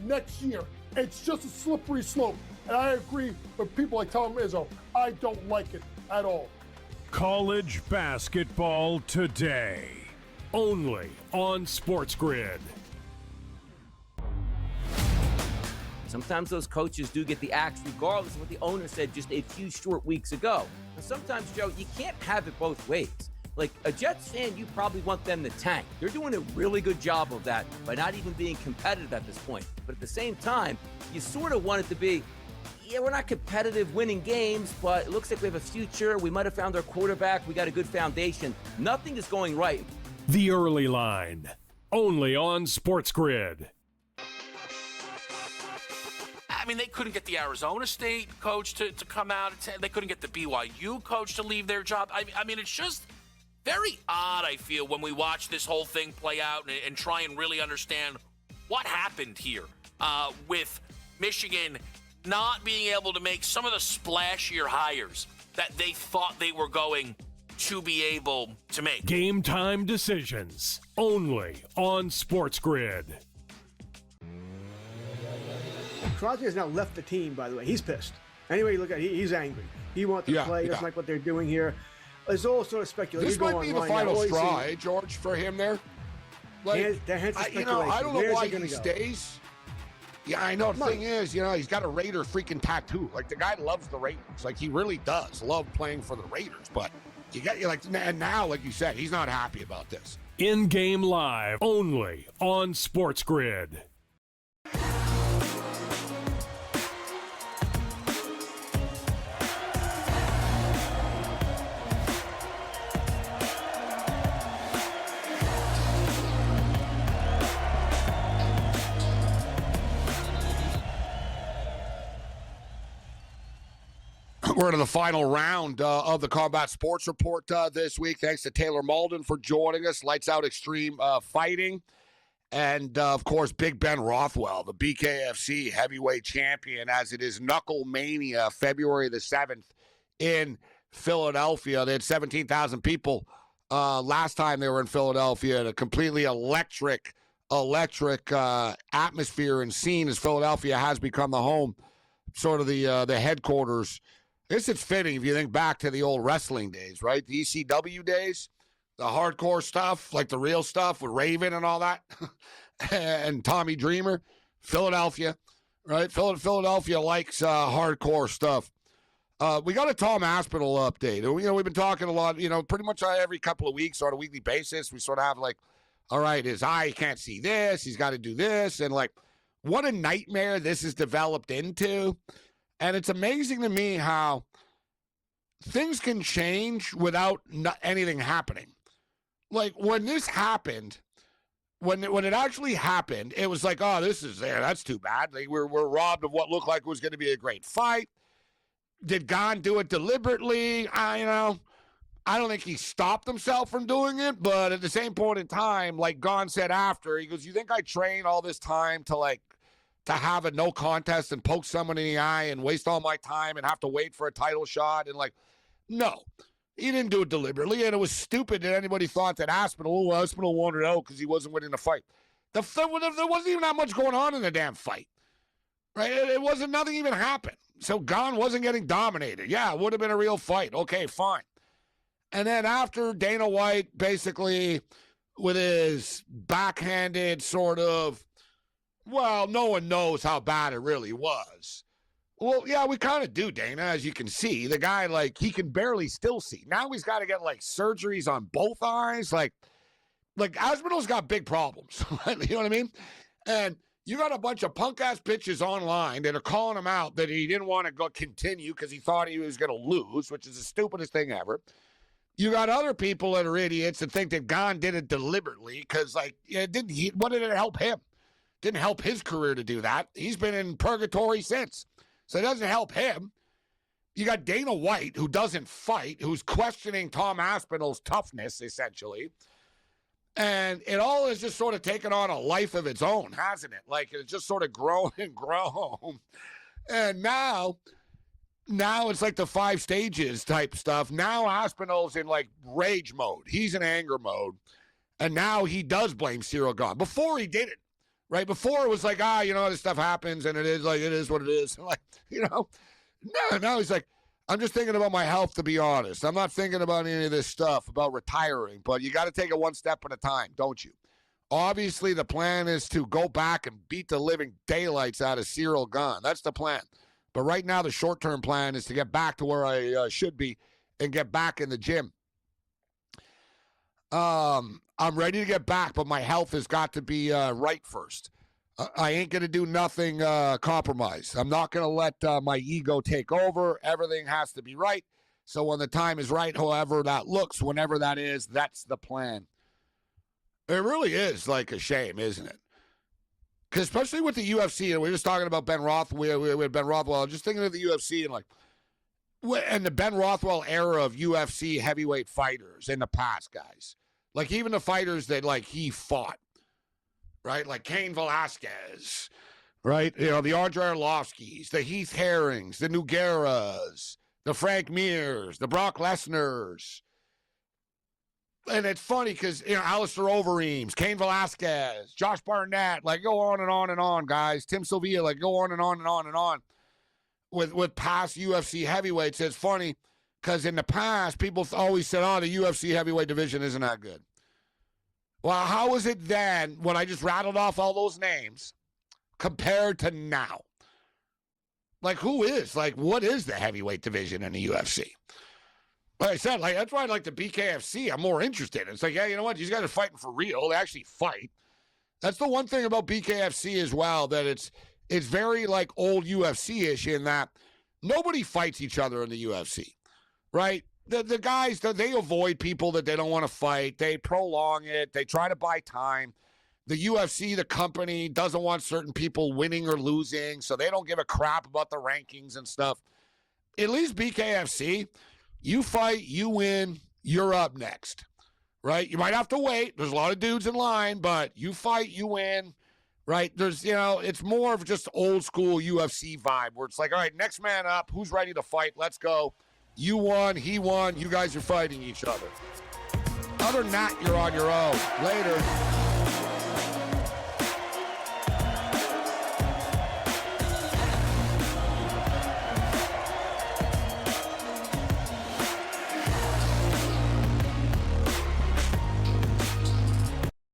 next year. It's just a slippery slope. And I agree with people like Tom Izzo. I don't like it at all. College basketball today, only on SportsGrid. Sometimes those coaches do get the axe regardless of what the owner said just a few short weeks ago. And sometimes, Joe, you can't have it both ways. Like a Jets fan, you probably want them to tank. They're doing a really good job of that by not even being competitive at this point. But at the same time, you sort of want it to be, yeah, we're not competitive winning games, but it looks like we have a future. We might have found our quarterback. We got a good foundation. Nothing is going right. The Early Line, only on SportsGrid. I mean, they couldn't get the Arizona State coach to come out. They couldn't get the BYU coach to leave their job. I mean, it's just very odd, I feel, when we watch this whole thing play out and try and really understand what happened here with Michigan not being able to make some of the splashier hires that they thought they were going to be able to make. Game time decisions, only on SportsGrid. Crosby has now left the team, by the way. He's pissed. Anyway, you look at it, he's angry. He wants to play. He doesn't like what they're doing here. There's all sort of speculation. This might be the final straw, George, for him there. Like, I don't know why he stays. Yeah, I know. The thing is, he's got a Raider freaking tattoo. Like, the guy loves the Raiders. Like, he really does love playing for the Raiders. But and now, like you said, he's not happy about this. In-game live, only on SportsGrid. We're into the final round of the Combat Sports Report this week. Thanks to Taylor Malden for joining us. Lights Out Extreme Fighting. And, of course, Big Ben Rothwell, the BKFC heavyweight champion, as it is Knuckle Mania, February the 7th in Philadelphia. They had 17,000 people last time they were in Philadelphia, and a completely electric atmosphere and scene as Philadelphia has become the home sort of the headquarters. I guess it's fitting if you think back to the old wrestling days, right? The ECW days, the hardcore stuff, like the real stuff with Raven and all that, and Tommy Dreamer, Philadelphia, right? Philadelphia likes hardcore stuff. We got a Tom Aspinall update. We've been talking a lot, pretty much every couple of weeks on a weekly basis. We sort of have like, all right, his eye can't see this. He's got to do this. And like, what a nightmare this has developed into. And it's amazing to me how things can change without anything happening. Like when this happened, when it actually happened, it was like, oh, that's too bad. Like, we're robbed of what looked like was going to be a great fight. Did Gane do it deliberately? I don't think he stopped himself from doing it, but at the same point in time, like Gane said after, he goes, you think I train all this time to have a no contest and poke someone in the eye and waste all my time and have to wait for a title shot? And no, he didn't do it deliberately. And it was stupid that anybody thought that Aspinall wanted out because he wasn't winning the fight. There wasn't even that much going on in the damn fight, right? It wasn't, nothing even happened. So Gane wasn't getting dominated. Yeah, it would have been a real fight. Okay, fine. And then after Dana White basically with his backhanded sort of, well, no one knows how bad it really was. Well, yeah, we kind of do, Dana, as you can see. The guy, he can barely still see. Now he's got to get, surgeries on both eyes. Like Aspinall's got big problems. You know what I mean? And you got a bunch of punk-ass bitches online that are calling him out that he didn't want to continue because he thought he was going to lose, which is the stupidest thing ever. You got other people that are idiots that think that Gane did it deliberately because, what did it help him? Didn't help his career to do that. He's been in purgatory since. So it doesn't help him. You got Dana White, who doesn't fight, who's questioning Tom Aspinall's toughness, essentially. And it all has just sort of taken on a life of its own, hasn't it? It's just sort of grown and grown. And now it's like the 5 stages type stuff. Now Aspinall's in rage mode. He's in anger mode. And now he does blame Cyril Gane. Before he didn't. Right? Before it was this stuff happens and it is what it is. Now he's like, I'm just thinking about my health, to be honest. I'm not thinking about any of this stuff about retiring, but you got to take it one step at a time, don't you? Obviously, the plan is to go back and beat the living daylights out of Cyril Gane. That's the plan. But right now, the short-term plan is to get back to where I should be and get back in the gym. I'm ready to get back, but my health has got to be right first. I ain't going to do nothing compromised. I'm not going to let my ego take over. Everything has to be right. So when the time is right, however that looks, whenever that is, that's the plan. It really is a shame, isn't it? Because especially with the UFC, and we were just talking about Ben Rothwell. We had Ben Rothwell. Just thinking of the UFC and the Ben Rothwell era of UFC heavyweight fighters in the past, guys. Even the fighters that, he fought, right? Like Cain Velasquez, right? The Andre Arlovskis, the Heath Herrings, the Nogueiras, the Frank Mirs, the Brock Lesnars. And it's funny because, Alistair Overeems, Cain Velasquez, Josh Barnett, go on and on and on, guys. Tim Sylvia, go on and on and on and on with past UFC heavyweights. It's funny because in the past, people always said, oh, the UFC heavyweight division isn't that good. Well, how is it then, when I just rattled off all those names, compared to now? Who is? What is the heavyweight division in the UFC? Like I said, that's why I like the BKFC. I'm more interested. It's yeah, you know what? These guys are fighting for real. They actually fight. That's the one thing about BKFC as well, that it's very old UFC-ish in that nobody fights each other in the UFC, right? The guys, they avoid people that they don't want to fight. They prolong it. They try to buy time. The UFC, the company, doesn't want certain people winning or losing, so they don't give a crap about the rankings and stuff. At least BKFC, you fight, you win, you're up next, right? You might have to wait. There's a lot of dudes in line, but you fight, you win, right? There's, it's more of just old school UFC vibe where it's all right, next man up. Who's ready to fight? Let's go. You won, he won, you guys are fighting each other. Other than that, you're on your own. Later.